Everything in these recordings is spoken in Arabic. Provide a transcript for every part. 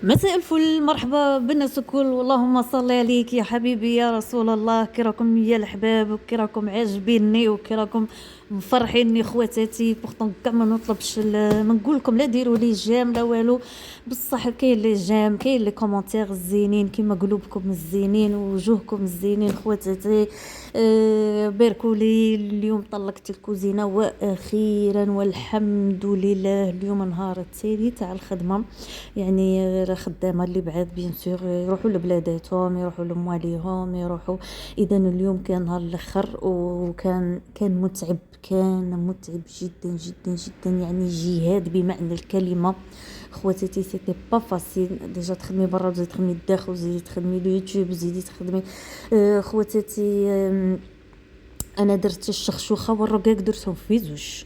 مساء الفل، مرحبا بالناس الكل. اللهم صل عليك يا حبيبي يا رسول الله. كي راكم يا الحباب، وكي راكم عاجبيني، وكي راكم مفرحيني خواتاتي. بورتون كاع ما نطلبش ما نقول لكم لا ديروا لي جيم لا والو، بصح كاين لي جيم، كاين لي كومونتير الزينين كيما قلوبكم الزينين ووجوهكم الزينين خواتاتي. باركوا لي. اليوم طلقت الكوزينه واخيرا والحمد لله. اليوم نهار التالي تاع الخدمه، يعني خدامه اللي بعاد بيان سور يروحوا لبلاداتهم، يروحوا لمواليهم، يروحوا. اذا اليوم كان نهار الاخر وكان متعب، كان متعب جدا جدا جدا، يعني جهاد بمعنى الكلمه خواتاتي. سيتي با فاسيل ديجا تخدمي برا وزيدي تخدمي الداخل وزيدي تخدمي اليوتيوب وزيدي تخدمي. خواتاتي، انا درت الشخشوخه والرقاق درتهم في زوج.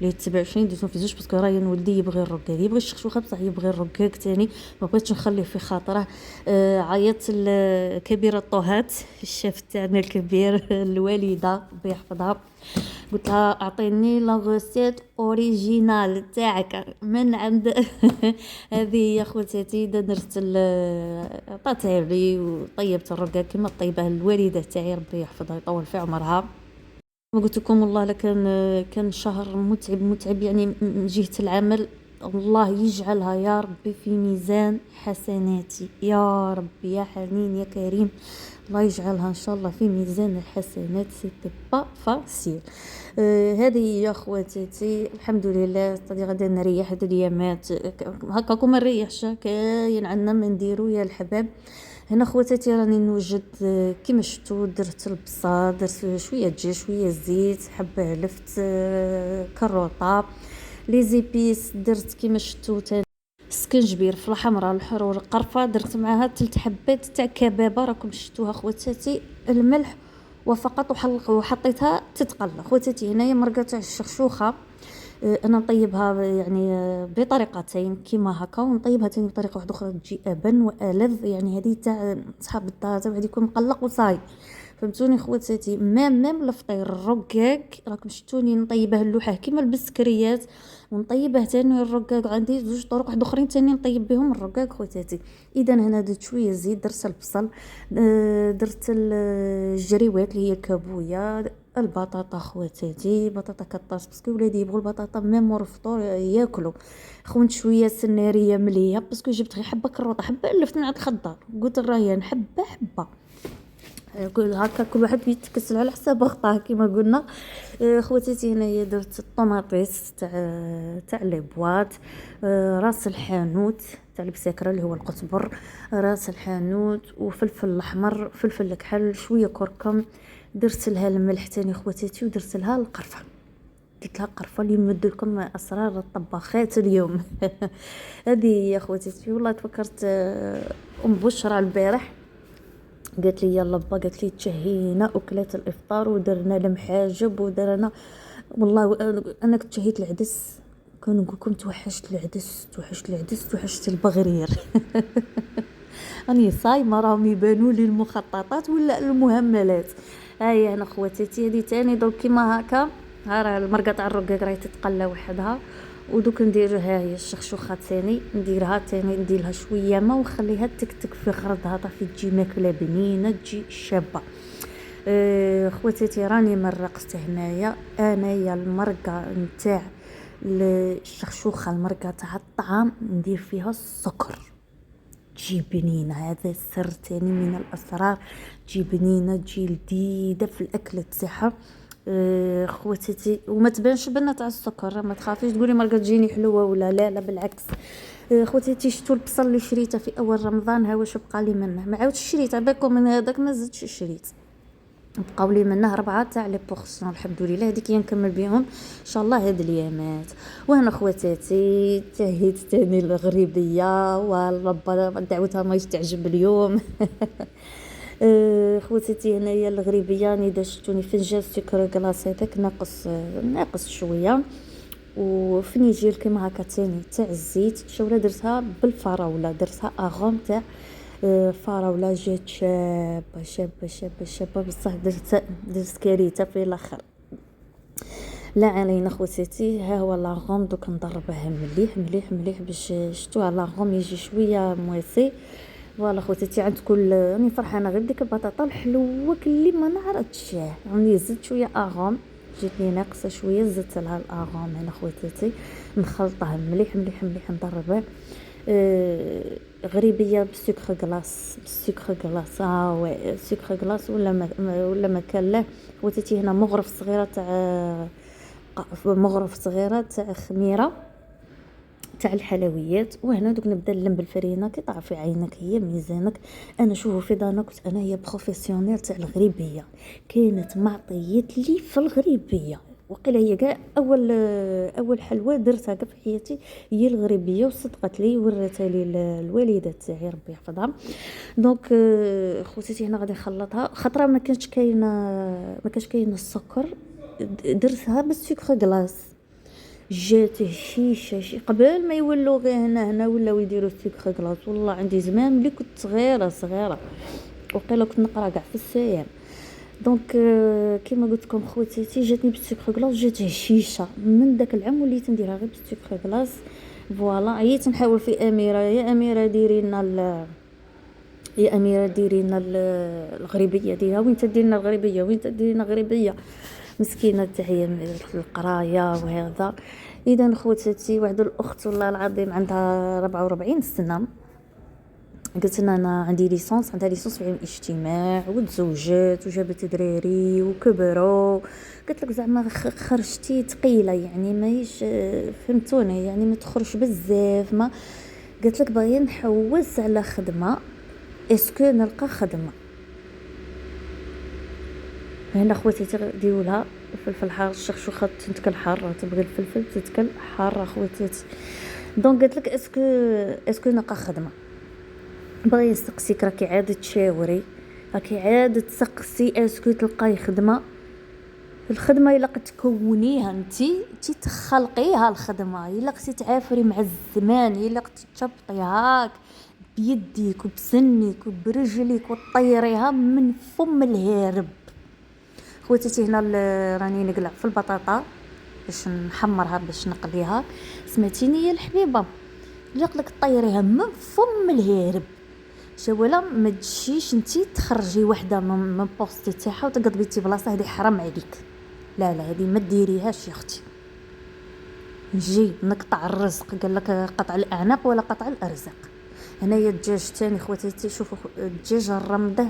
اللي 27 درتهم في زوج باسكو رايا ولدي يبغي الرقاق، يبغي الشخشوخه بصح يبغي الرقاق تاني، ما بغيتش نخليه في خاطره. عيطت الكبيره طهات، الشيف تاعنا الكبير الوالده ربي يحفظها، قلت لها اعطيني لا غوسيت اوريجينال تاعك من عند هذه يا خواتاتي. درت الطاتيري وطيبت الرقاق كما طيبها الوالده تاعي ربي يحفظها يطول في عمرها. ما قلت لكم والله كان شهر متعب متعب، يعني من جهة العمل. الله يجعلها يا ربي في ميزان حسناتي يا ربي، يا حنين يا كريم. الله يجعلها ان شاء الله في ميزان الحسنات. سيتي با فاسيل. هذه يا اخواتي الحمد لله. طدي غادي نريح هاد الايامات هكاكم، ما نريحش، كاين عندنا ما نديرو يا الحباب. هنا خواتاتي راني نوجد، كيما شفتوا درت البصل، درت شويه دجاج شويه زيت حبه علفت، كروطه لي زيبيس، درت كيما شفتوا سكنجبير في الحمراء الحرور القرفه، درت معاها 3 حبات تاع كبابه راكم شفتوها خواتاتي، الملح وفقط، وحطيتها تتقلى خواتاتي. هنايا مرقه تاع الشخشوخه. انا نطيبها يعني بطريقتين كيما هكا، ونطيبها تاني بطريقه واحده اخرى تجي ابن والذ، يعني هذه تاع صحاب الدار تاع واحد يكون مقلق وصاي. فهمتوني خواتاتي؟ ميم الفطير الرقاق راكم شفتوني نطيبه اللوحه كيما البسكريات، ونطيبه تاني الرقاق. عندي زوج طرق واحد اخرين تاني نطيب بهم الرقاق خواتاتي. اذا هنا درت شويه زيت، درت البصل، درت الجريوات اللي هي الكابويه، البطاطا خواتاتي، بطاطا كطاس باسكو ولادي يبغوا البطاطا ميم مور الفطور ياكلوا. خونت شويه سناريه مليه باسكو جبت غير حبه كروطه، حبه لفت من عند الخضار، قلت راهي حبه حبه، كل هكا كل واحد يتكسل على حساب خطاه كيما قلنا. خواتاتي هنايا درت الطوماطيس تاع لي بواط، راس الحانوت تاع البساكره اللي هو القزبر، راس الحانوت وفلفل الاحمر، فلفل الكحل، شويه كركم، درت لها الملح تاني خواتاتي، ودرت لها القرفه. قلت لها قرفه اللي نمد لكم اسرار الطباخات اليوم. هذه يا خواتاتي. والله تفكرت ام بشرى البارح قالت لي يلا با، قالت لي تشهينا اكلات الافطار ودرنا المحاجب ودرنا. والله انا كنت شهيت العدس، كنقول لكم توحشت العدس توحشت العدس توحشت البغرير. راني صايمه، راهم يبانوا لي المخططات ولا المهملات. هاي انا خواتاتي هذه تاني دوك كيما هكا. ها راه المرقه تاع الرقاق راهي تتقلى وحدها، ودوك ندير ها هي الشخشوخه تاني نديرها تاني، ندير لها شويه ما ونخليها تكتك في غرضها طافي تجي ماكله بنينه تجي شابه. خواتاتي راني مرقت هنايا انايا المرقه نتاع الشخشوخه، المرقه تاع الطعام ندير فيها السكر تجي بنينه. هذا السر تاني من الاسرار، تجي بنينه تجي لذيذه في الاكل تاعها. خواتاتي وما تبانش بنه تاع السكر، ما تخافيش تقولي مرقه تجيني حلوه ولا لا بالعكس. خواتاتي شفتوا البصل اللي شريته في اول رمضان، ها واش بقى لي منه، ما عاودش شريت عباكم من هذاك ما زدتش شريت، بقاو لي منه 4 تاع لي بورسيون الحمد لله. هذيك نكمل بهم ان شاء الله هاد الايامات. وهنا خواتاتي تهيت تاني الغريبيه، والله دعوتها ما تعجب اليوم. خواتاتي هنايا الغريبيه راني شفتوني فنجان سكر كلاص هذاك ناقص شويه، وفنيجيل كيما هكا تاني تاع الزيت. شوره درتها بالفراوله، درتها اغوم تاع فراوله، جات شابه شابه شابه شابه بصح درت كاريته في الاخر. لا علينا خواتاتي، ها هو لاغوم دوك نضربه مليح مليح مليح باش شتوه لاغوم يجي شويه مواسي. فوالا خواتاتي عندكم راني فرحانه غير بديك البطاطا الحلوه اللي ما نعرفتش، راني زدت شويه اغوم، جاتني ناقصه شويه زدت لها الاغوم هنا خواتاتي، نخلطه مليح مليح مليح نضربه. غريبيه بالسكر كلاص، بالسكر كلاص وي سكر كلاص ولا ما كان له خواتاتي. هنا مغرف صغيره تاع مغرف صغيره تاع خميره تاع الحلويات، وهنا دوك نبدا نلم بالفرينه كي تعرفي عينك هي ميزانك. انا شوفوا في دانا كنت انا هي بروفيسيونيل تاع الغريبيه، كانت معطيت لي في الغريبيه، وقيله هي كاع اول حلوه درتها كاع في حياتي هي الغريبيه، وصدقت لي وراتها لي الوالده تاعي ربي يحفظها. دونك خوتاتي هنا غادي نخلطها، خطره ما كانش كاين السكر، درتها بالسكر كلاص، جات شي قبل ما يولوا غير هنا ولاو يديروا السكر كلاص. والله عندي زمان ملي كنت صغيره وقيله كنت نقرا كاع في السيام. دونك كيما قلت لكم خواتاتي جاتني بالسكر كلاص، جات هشيشه. من داك العام وليت نديرها غير بالسكر كلاص. فوالا عييت نحاول في اميره، يا اميره ديري لنا يا اميره ديري لنا الغريبيه ديالها، وين تدير لنا الغريبيه، وين تدير لنا الغريبيه، مسكينه تاعي في القرايه وهذا. اذا خواتاتي واحد الاخت والله العظيم عندها 44 سنه، قلت لنا انا عندي ليسونس، عندها ليسونس في علم الاجتماع وتزوجت وجابت دراري وكبروا. قلت لك زعما خرجتي ثقيله يعني ماهيش فهمتوني يعني ما تخرج بزاف، ما قلت لك باغي نحوس على خدمه، اسكو نلقى خدمه. هنا خواتاتي ديولها الفلفل حار، الشخشوخه تنتكل حاره، تبغي الفلفل تتكل حاره خواتاتي. دونك قلت لك اسكو نلقى خدمه، بغي نسقسيك راكي عاد تشاوري، راكي عاد تسقسي اسكو تلقاي خدمه. الخدمه الا تكونيها انتي تخلقيها، الخدمه الا قتي تعافري مع الزمان، الا قتي تشبطي هاك بيديك وبسنك وبرجليك وطيريها من فم الهارب. خواتاتي هنا راني نقلع في البطاطا باش نحمرها باش نقليها. سمعتيني يا الحبيبه، لك طيريها من فم الهارب، شولا ما تجيش انتي تخرجي وحده من بوستي تاعها وتقضبي تي بلاصه، هذه حرام عليك. لا هذه ما ديريهاش يا اختي. نجي نقطع الرزق، قال لك قطع الاعناق ولا قطع الارزاق. هنايا الدجاج ثاني خواتاتي، شوفوا الدجاج الرمده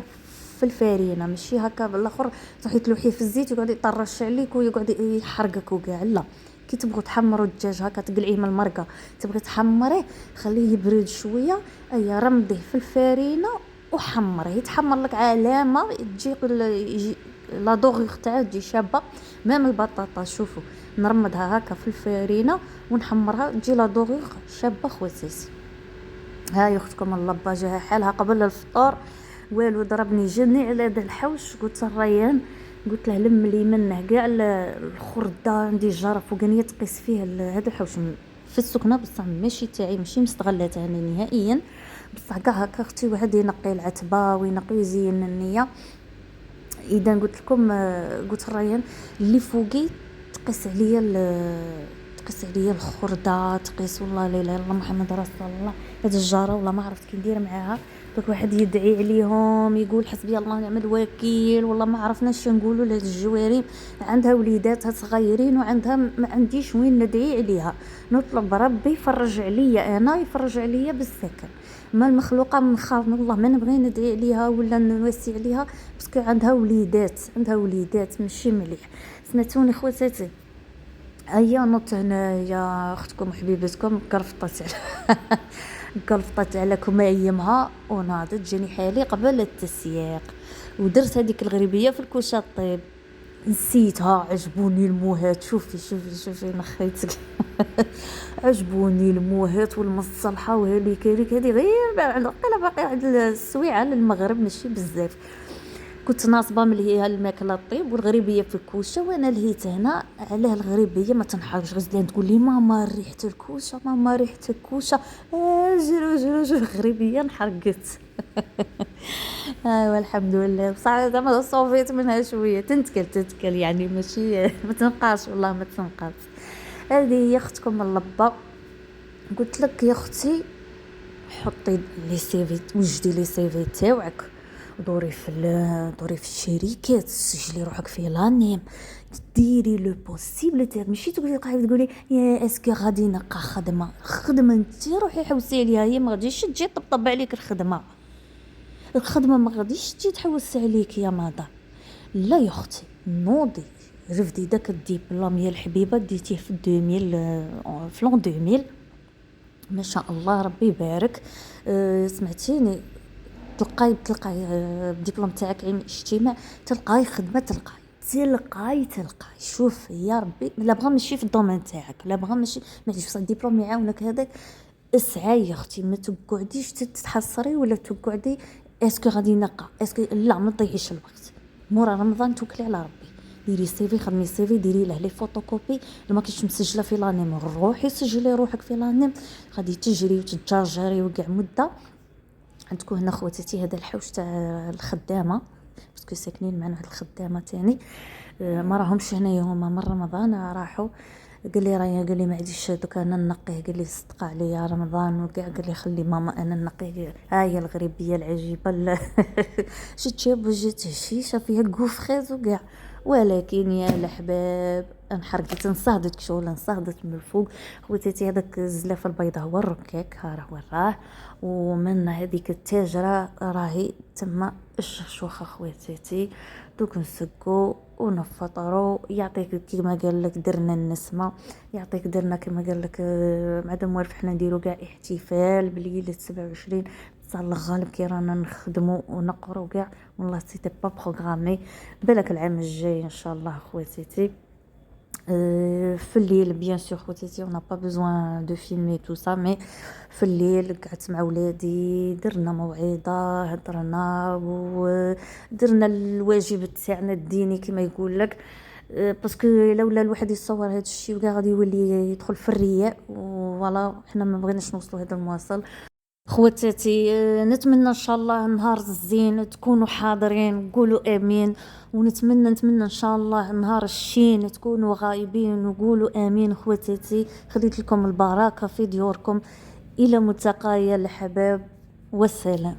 في الفارينه، ماشي هكا بالاخر تروحي تلوحيه في الزيت ويقعد يطرش عليك ويقعد يحرقك وكاع. لا، كي تبغوا تحمروا الدجاج هكا تقلعيه من المرقه، تبغي تحمريه خليه يبرد شويه، ايا رمضيه في الفارينه وحمريه، يتحمر لك علامه تجي لا دوغ تاعو تجي شابه. مام البطاطا شوفوا نرمدها هكا في الفارينه ونحمرها تجي لا دوغ شابه خواتاتي. هاي اختكم اللبه جاها حالها قبل الفطور، والو ضربني جني على هذا الحوش. قلت الريان، قلت له لم لي منه كاع الخرده، عندي جرف وقنيه تقيس فيه هذا الحوش في السكنه، بصح ماشي تاعي، ماشي مستغلاتها انا نهائيا، بصح كاع هكا اختي واحد ينقي العتبه وينقي يزين النيه. اذا قلت لكم قلت الريان اللي فوقي تقيس عليا الخرده، تقيس والله لا اله الا الله محمد رسول الله. هاد الجاره والله ما عرفت كي ندير معاها، داك واحد يدعي عليهم يقول حسبي الله ونعم الوكيل، والله ما عرفناش نقولوا لهاد الجواري. عندها وليداتها صغيرين وعندها ما عنديش وين ندعي عليها، نطلب ربي يفرج عليا، انا يفرج عليا بالسكن. ما المخلوقه نخاف والله ما نبغي ندعي عليها ولا نوسي عليها، باسكو عندها وليدات ماشي مليح. سمعتوني خواتاتي، هيا نط هنايا اختكم وحبيبتكم قلفطت عليكم ايامها وناضت جاني حالي قبل التسياق، ودرت هذيك الغريبيه في الكوشه الطيب، نسيتها. عجبوني الموهات، شوفي نخيتك عجبوني الموهات والمصلحه وهذيك هذه غير باقي واحد السويعه للمغرب ماشي بزاف. كنت ناصبه ملي هي الماكله طيب والغريبيه في الكوشه، وانا لهيت هنا علاه الغريبيه ما تنحرجش. غزلان تقول لي ماما ريحه الكوشه، ماما ريحه الكوشه. جرو غريبيه نحرقت. ايوا الحمد لله، بصح زعما صوفيت منها شويه. تنتكل يعني ماشي ما تنقاش، والله ما تنقاش. هذه هي اختكم اللبه. قلت لك يا اختي حطي لي سيفي، وجدي لي سيفي تاعك، دوري في الشركات، سجلي روحك في لانيم، ديري لو بوسيبل تاعك. ماشي تقولي قاعده تقولي يا اسكي غادي نلقى خدمه انت روحي حوسي عليها، هي ما غاديش تجي طبطب عليك الخدمه ما غاديش تجي تحوس عليك يا مدام. لا يا اختي نوضي، رفدي داك الدبلوم يا الحبيبه ديتيه في 2000 فلون 2000 ما شاء الله ربي يبارك. سمعتيني تلقاي الدبلوم تاعك علم الاجتماع، تلقاي خدمه، تلقاي شوف يا ربي. لا بغا ماشي في الدومين تاعك، لا بغا ماشي معليش بصح الدبلوم يعاونك هذاك. اسعي يا اختي، ما تقعديش تتحصري ولا تقعدي اسكو غادي نقى اسكو. لا ما تضيعيش الوقت، مورا رمضان توكلي على ربي. ديري سيفي، خدمي سيفي، ديري له لي فوتوكوبي. لما كنتش مسجله في لانيم روحي سجلي روحك في لانيم. غادي تجري وتتجرجري وكاع مده. عندكم هنا خواتاتي هذا الحوش تاع الخدامه، باسكو ساكنين معنا هاد الخدامه تاني. ما راهمش هنايا هما من رمضان راحوا. قال لي رايا، قال لي ما عنديش دوك انا نقيه، قال لي صدق عليا رمضان وكاع، قال لي خلي ماما انا نقيه. ها هي الغريبيه العجيبه شت شاب وجات شيشه فيها كوفخيز وكاع. ولكن يا الاحباب انحرقت، نصهدت كشغل، نصهدت من الفوق. خواتاتي هذاك الزلاف البيضاء هو الركاك، ها وراه. ومن هذيك التاجره راهي تما الشخشوخه خواتاتي. دوك نسكو ونفطروا، يعطيك كيما قال لك درنا النسمه، يعطيك درنا كما قال لك مع موالف حنا نديروا كاع احتفال بليله 27. بصح الله غالب كي رانا نخدموا ونقروا كاع، والله سيتي با بروغرامي. بالك العام الجاي ان شاء الله خواتاتي. في الليل بيان سور خواتاتي اون با بيزوان دو فيلمي تو سا، مي في الليل قعدت مع ولادي، درنا موعظه، هضرنا ودرنا الواجب تاعنا الديني كما يقول لك. باسكو لولا الواحد يصور هذا الشيء وكاع غادي يولي يدخل في الرياء، وفوالا حنا ما بغيناش نوصلوا هذا المواصل. خواتاتي نتمنى ان شاء الله نهار الزين تكونوا حاضرين، قولوا امين. ونتمنى ان شاء الله نهار الشين تكونوا غايبين وقولوا امين. خواتاتي خليت لكم البركه في ديوركم، الى ملتقى يا الحباب، والسلام.